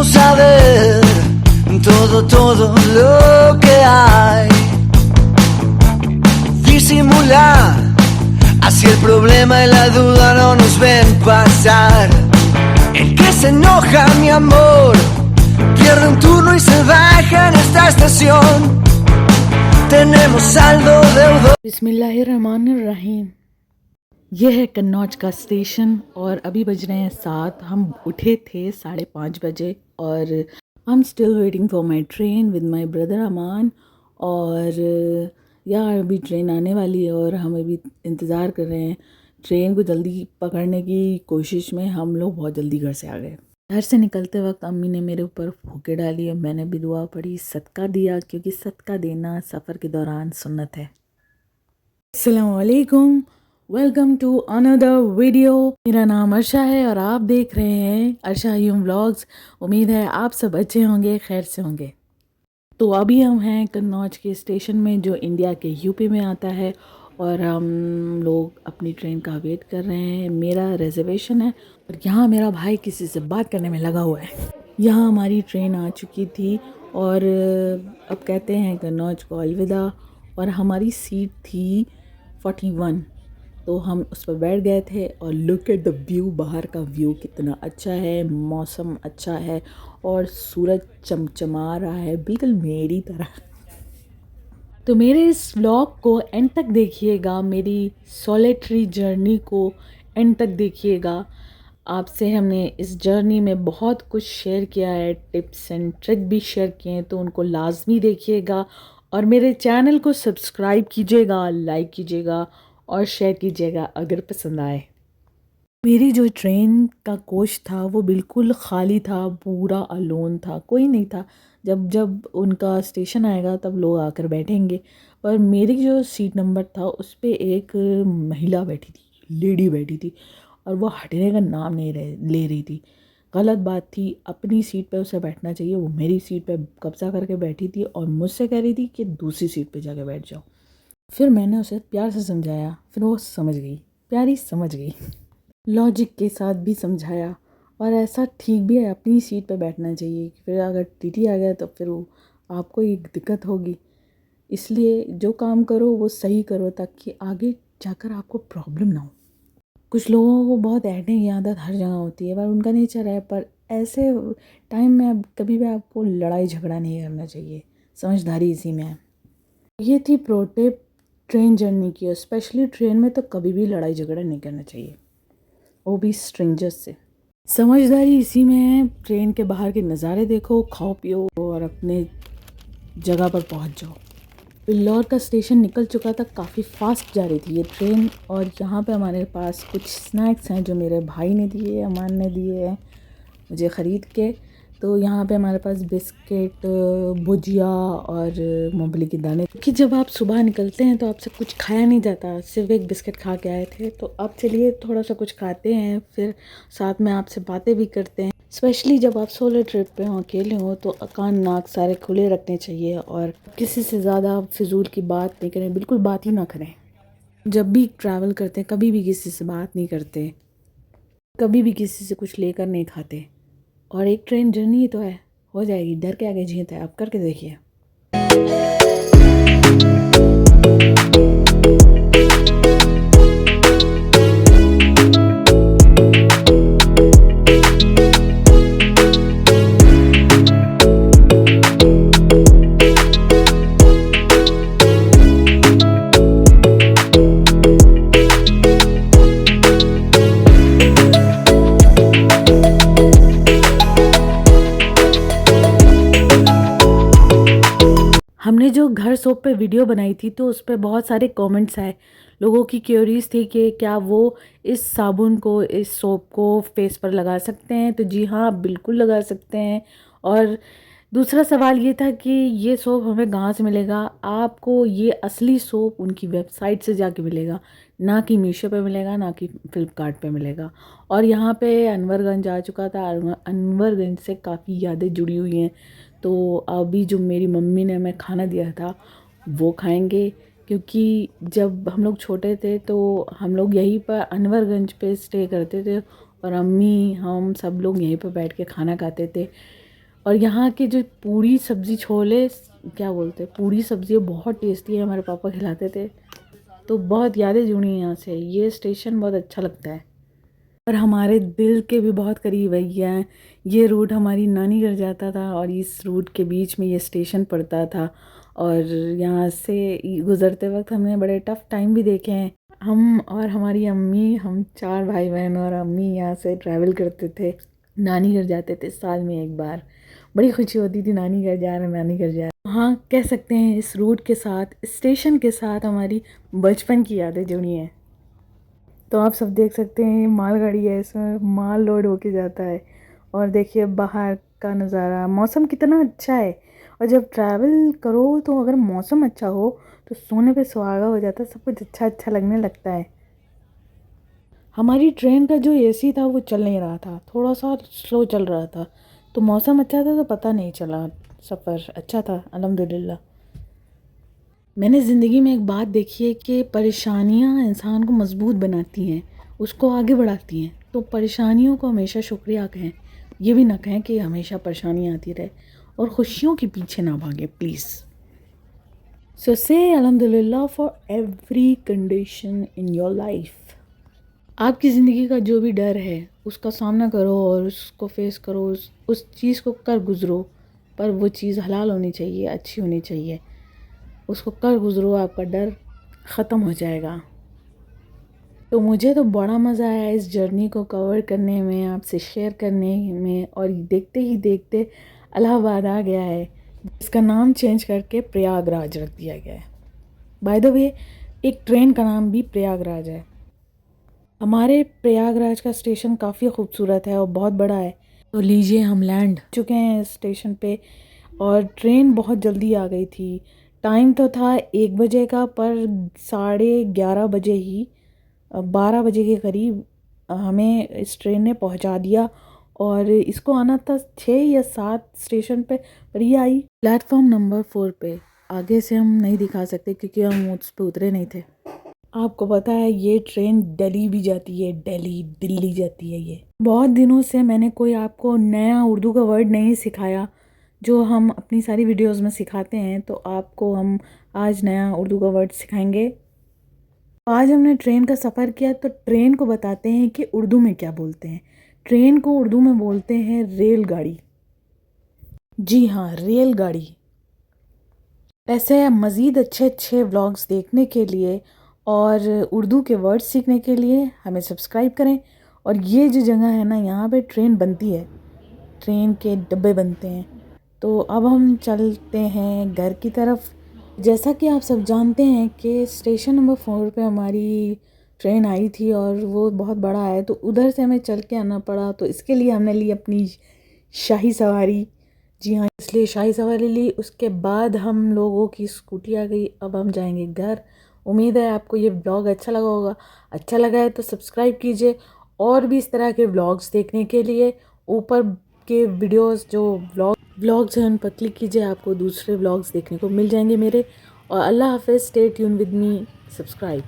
saber todo lo que hay. Disimular, así el problema y la duda no nos ven pasar. El que se enoja, mi amor, pierde un turno y se baja en esta estación. Tenemos saldo deudor. बिस्मिल्लाहिर्रहमानिर्रहीम। यह है कन्नौज का station और अभी बज रहे हैं 7। हम उठे थे 5:30 बजे और I am still waiting for my train with my brother Aman. और यार अभी ट्रेन आने वाली है और हम अभी इंतज़ार कर रहे हैं ट्रेन को जल्दी पकड़ने की कोशिश में। हम लोग बहुत जल्दी घर से आ गए। घर से निकलते वक्त अम्मी ने मेरे ऊपर फूके डाली और मैंने भी दुआ पढ़ी, सदका दिया, क्योंकि सदका देना सफ़र के दौरान सुन्नत है। अस्सलामुअलैकुम, वेलकम टू अनदर वीडियो। मेरा नाम अर्शा है और आप देख रहे हैं अर्शा यूम व्लॉग्स। उम्मीद है आप सब अच्छे होंगे, खैर से होंगे। तो अभी हम हैं कन्नौज के स्टेशन में जो इंडिया के यूपी में आता है और हम लोग अपनी ट्रेन का वेट कर रहे हैं। मेरा रिजर्वेशन है और यहाँ मेरा भाई किसी से बात करने में लगा हुआ है। यहाँ हमारी ट्रेन आ चुकी थी और अब कहते हैं कन्नौज को अलविदा। और हमारी सीट थी 41, तो हम उस पर बैठ गए थे। और लुक एट द व्यू, बाहर का व्यू कितना अच्छा है, मौसम अच्छा है और सूरज चमचमा रहा है बिल्कुल मेरी तरह। तो मेरे इस व्लॉग को एंड तक देखिएगा, मेरी सॉलिटरी जर्नी को एंड तक देखिएगा। आपसे हमने इस जर्नी में बहुत कुछ शेयर किया है, टिप्स एंड ट्रिक भी शेयर किए हैं, तो उनको लाजमी देखिएगा। और मेरे चैनल को सब्सक्राइब कीजिएगा, लाइक कीजिएगा और शेयर कीजिएगा अगर पसंद आए। मेरी जो ट्रेन का कोच था वो बिल्कुल खाली था, पूरा अलोन था, कोई नहीं था। जब जब उनका स्टेशन आएगा तब लोग आकर बैठेंगे। पर मेरी जो सीट नंबर था उस पर एक महिला बैठी थी, लेडी बैठी थी, और वो हटने का नाम नहीं ले रही थी। गलत बात थी, अपनी सीट पे उसे बैठना चाहिए। वो मेरी सीट पे कब्जा करके बैठी थी और मुझसे कह रही थी कि दूसरी सीट पे जाके बैठ जाओ। फिर मैंने उसे प्यार से समझाया, फिर वो समझ गई, प्यारी समझ गई। लॉजिक के साथ भी समझाया और ऐसा ठीक भी है, अपनी सीट पे बैठना चाहिए। फिर अगर टीटी आ गया तो फिर वो आपको एक दिक्कत होगी। इसलिए जो काम करो वो सही करो ताकि आगे जाकर आपको प्रॉब्लम ना हो। कुछ लोगों को बहुत ऐठने की आदत हर जगह होती है, पर उनका नेचर है। पर ऐसे टाइम में अब कभी भी आपको लड़ाई झगड़ा नहीं करना चाहिए, समझदारी इसी में है। ये थी प्रो टिप ट्रेन जर्नी की, और स्पेशली ट्रेन में तो कभी भी लड़ाई झगड़ा नहीं करना चाहिए, वो भी स्ट्रेंजर्स से। समझदारी इसी में है, ट्रेन के बाहर के नज़ारे देखो, खाओ पियो और अपने जगह पर पहुंच जाओ। फिल्लौर का स्टेशन निकल चुका था, काफ़ी फास्ट जा रही थी ये ट्रेन। और यहाँ पे हमारे पास कुछ स्नैक्स हैं जो मेरे भाई ने दिए, अमान ने दिए हैं मुझे ख़रीद के। तो यहाँ पे हमारे पास बिस्किट, भुजिया और मूंगफली के दाने। कि जब आप सुबह निकलते हैं तो आपसे कुछ खाया नहीं जाता, सिर्फ एक बिस्किट खा के आए थे। तो अब चलिए थोड़ा सा कुछ खाते हैं, फिर साथ में आपसे बातें भी करते हैं। स्पेशली जब आप सोलो ट्रिप पे हो, अकेले हो, तो कान नाक सारे खुले रखने चाहिए और किसी से ज़्यादा फिजूल की बात नहीं करें, बिल्कुल बात ही ना करें। जब भी ट्रैवल करते हैं कभी भी किसी से बात नहीं करते, कभी भी किसी से कुछ लेकर नहीं खाते। और एक ट्रेन जर्नी तो है, हो जाएगी, डर के आगे जीत है। आप करके देखिए। हमने जो घर सोप पे वीडियो बनाई थी तो उस पर बहुत सारे कमेंट्स आए। लोगों की क्यूरीज थी कि क्या वो इस साबुन को, इस सोप को फेस पर लगा सकते हैं। तो जी हाँ, बिल्कुल लगा सकते हैं। और दूसरा सवाल ये था कि ये सोप हमें कहाँ से मिलेगा। आपको ये असली सोप उनकी वेबसाइट से जाके मिलेगा, ना कि मीशो पे मिलेगा, ना कि फ्लिपकार्ट पे मिलेगा। और यहाँ पे अनवरगंज आ चुका था, अनवरगंज से काफ़ी यादें जुड़ी हुई हैं। तो अभी जो मेरी मम्मी ने हमें खाना दिया था वो खाएंगे, क्योंकि जब हम लोग छोटे थे तो हम लोग यहीं पर अनवरगंज पे स्टे करते थे और अम्मी हम सब लोग यहीं पर बैठ के खाना खाते थे। और यहाँ की जो पूड़ी सब्ज़ी छोले क्या बोलते हैं, पूड़ी सब्ज़ी बहुत टेस्टी है, हमारे पापा खिलाते थे। तो बहुत यादें जुड़ी हैं यहाँ से, ये स्टेशन बहुत अच्छा लगता है और हमारे दिल के भी बहुत करीब है। ये रूट हमारी नानी घर जाता था और इस रूट के बीच में ये स्टेशन पड़ता था। और यहाँ से गुज़रते वक्त हमने बड़े टफ़ टाइम भी देखे हैं। हम और हमारी अम्मी, हम 4 भाई बहन और अम्मी यहाँ से ट्रैवल करते थे, नानी घर जाते थे साल में एक बार। बड़ी खुशी होती थी, नानी घर जा रहे हैं, नानी घर जा रहे हैं। हाँ, कह सकते हैं इस रूट के साथ, स्टेशन के साथ हमारी बचपन की यादें जुड़ी हैं। तो आप सब देख सकते हैं मालगाड़ी है, इसमें माल लोड होके जाता है। और देखिए बाहर का नज़ारा, मौसम कितना अच्छा है। और जब ट्रैवल करो तो अगर मौसम अच्छा हो तो सोने पे सुहागा हो जाता है, सब कुछ अच्छा अच्छा लगने लगता है। हमारी ट्रेन का जो एसी था वो चल नहीं रहा था, थोड़ा सा स्लो चल रहा था। तो मौसम अच्छा था तो पता नहीं चला, सफ़र अच्छा था अल्हम्दुलिल्लाह। मैंने ज़िंदगी में एक बात देखी है कि परेशानियां इंसान को मजबूत बनाती हैं, उसको आगे बढ़ाती हैं। तो परेशानियों को हमेशा शुक्रिया कहें, ये भी ना कहें कि हमेशा परेशानियां आती रहे। और खुशियों के पीछे ना भागें प्लीज़। सो से अल्हम्दुलिल्लाह for every condition in your life. आपकी ज़िंदगी का जो भी डर है उसका सामना करो और उसको फेस करो, उस चीज़ को कर गुज़रो। पर वो चीज़ हलाल होनी चाहिए, अच्छी होनी चाहिए। उसको कर गुज़रो, आपका डर ख़त्म हो जाएगा। तो मुझे तो बड़ा मज़ा आया इस जर्नी को कवर करने में, आपसे शेयर करने में। और देखते ही देखते इलाहाबाद आ गया है, जिसका नाम चेंज करके प्रयागराज रख दिया गया है। बाय द वे, एक ट्रेन का नाम भी प्रयागराज है। हमारे प्रयागराज का स्टेशन काफ़ी खूबसूरत है और बहुत बड़ा है। तो लीजिए, हम लैंड चुके हैं इस स्टेशन पे और ट्रेन बहुत जल्दी आ गई थी। टाइम तो था 1 बजे का, पर 11:30 बजे ही 12 बजे के करीब हमें इस ट्रेन ने पहुंचा दिया। और इसको आना था 6 या 7 स्टेशन पे, पर ये आई प्लेटफॉर्म नंबर 4 पे। आगे से हम नहीं दिखा सकते क्योंकि हम उस पर उतरे नहीं थे। आपको पता है ये ट्रेन दिल्ली भी जाती है, दिल्ली जाती है ये। बहुत दिनों से मैंने कोई आपको नया उर्दू का वर्ड नहीं सिखाया, जो हम अपनी सारी वीडियोस में सिखाते हैं। तो आपको हम आज नया उर्दू का वर्ड सिखाएंगे। आज हमने ट्रेन का सफ़र किया तो ट्रेन को बताते हैं कि उर्दू में क्या बोलते हैं। ट्रेन को उर्दू में बोलते हैं रेलगाड़ी। जी हाँ, रेलगाड़ी। ऐसे मज़ीद अच्छे अच्छे व्लॉग्स देखने के लिए और उर्दू के वर्ड्स सीखने के लिए हमें सब्सक्राइब करें। और ये जो जगह है ना, यहाँ पे ट्रेन बनती है, ट्रेन के डब्बे बनते हैं। तो अब हम चलते हैं घर की तरफ। जैसा कि आप सब जानते हैं कि स्टेशन नंबर 4 पे हमारी ट्रेन आई थी और वो बहुत बड़ा है, तो उधर से हमें चल के आना पड़ा। तो इसके लिए हमने ली अपनी शाही सवारी। जी हाँ, इसलिए शाही सवारी ली। उसके बाद हम लोगों की स्कूटी आ गई। अब हम जाएंगे घर। उम्मीद है आपको ये व्लॉग अच्छा लगा होगा। अच्छा लगा है तो सब्सक्राइब कीजिए। और भी इस तरह के व्लॉग्स देखने के लिए ऊपर के वीडियोस जो व्लॉग्स हैं उन पर क्लिक कीजिए, आपको दूसरे व्लॉग्स देखने को मिल जाएंगे मेरे। और अल्लाह हाफ़िज़, stay tune with me, subscribe.